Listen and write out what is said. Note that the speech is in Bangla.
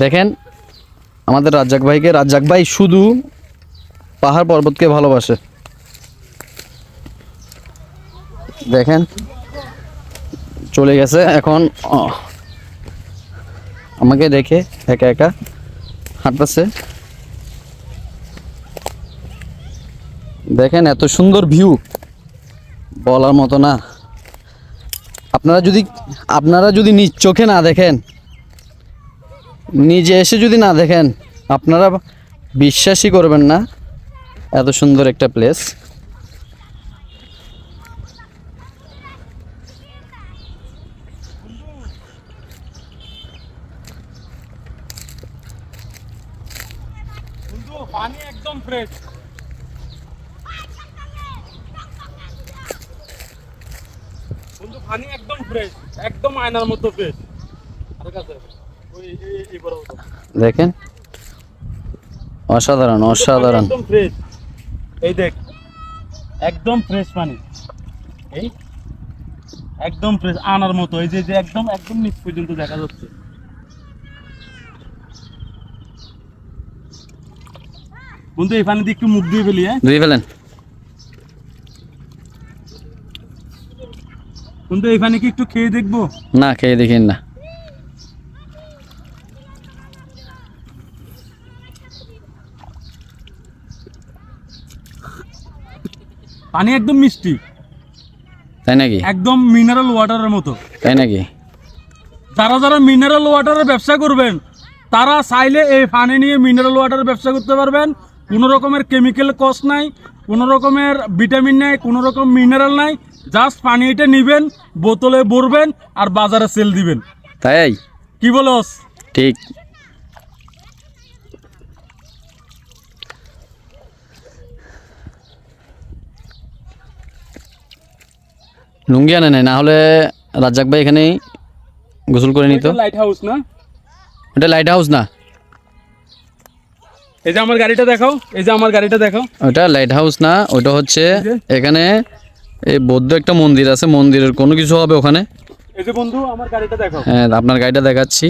দেখেন আমাদের রাজ্জাক ভাইকে, রাজ্জাক ভাই শুধু পাহাড় পর্বতকে ভালোবাসে। দেখেন চলে গেছে এখন, আমাকে দেখে একা একা হাঁটতেছে। দেখেন এত সুন্দর ভিউ, বলার মতো না। আপনারা যদি নিজ চোখে না দেখেন, নিজে এসে যদি না দেখেন, আপনারা বিশ্বাসই করবেন না এত সুন্দর একটা প্লেস। পানি একদম ফ্রেশ, বন্ধু পানি একদম ফ্রেশ, একদম আয়নার মতো ফ্রেশ। দেখেন অসাধারণ অসাধারণ। একদম ফ্রেশ, এই দেখ একদম ফ্রেশ পানি, এই একদম ফ্রেশ আনার মতো। এই যে যে একদম একদম নিচ পর্যন্ত দেখা যাচ্ছে। বন্ধু এই পানিতে একটু মুখ দিয়ে ফেলি। ধুয়ে ফেলেন। বন্ধু এই পানি কি একটু খেয়ে দেখবো? না, খেয়ে দেখিন না। পানি একদম মিষ্টি, তাই নাকি? একদম মিনারেল ওয়াটারের মতো। তাই নাকি? যারা যারা মিনারেল ওয়াটারের ব্যবসা করবেন তারা চাইলে এই পানি নিয়ে মিনারেল ওয়াটারের ব্যবসা করতে পারবেন। কোনো রকমের কেমিক্যাল কস্ট নাই, কোনো রকমের ভিটামিন নাই, কোনো রকম মিনারেল নাই। জাস্ট পানি এটা নিবেন, বোতলে ভরবেন আর বাজারে সেল দিবেন। তাই কি বলস? ঠিক। লুঙ্গি আনে নাই, না হলে রাজ্জাক ভাই এখানেই গোসল করে নিত। লাইট হাউস না? ওটা লাইট হাউস না, এই যে আমার গাড়িটা দেখাও, এই যে আমার গাড়িটা দেখাও। ওটা লাইট হাউস না, ওটা হচ্ছে এখানে এই বৌদ্ধ একটা মন্দির আছে, মন্দিরের কোনো কিছু হবে ওখানে। এই যে বন্ধু আমার গাড়িটা দেখাও। হ্যাঁ, আপনার গাড়িটা দেখাচ্ছি।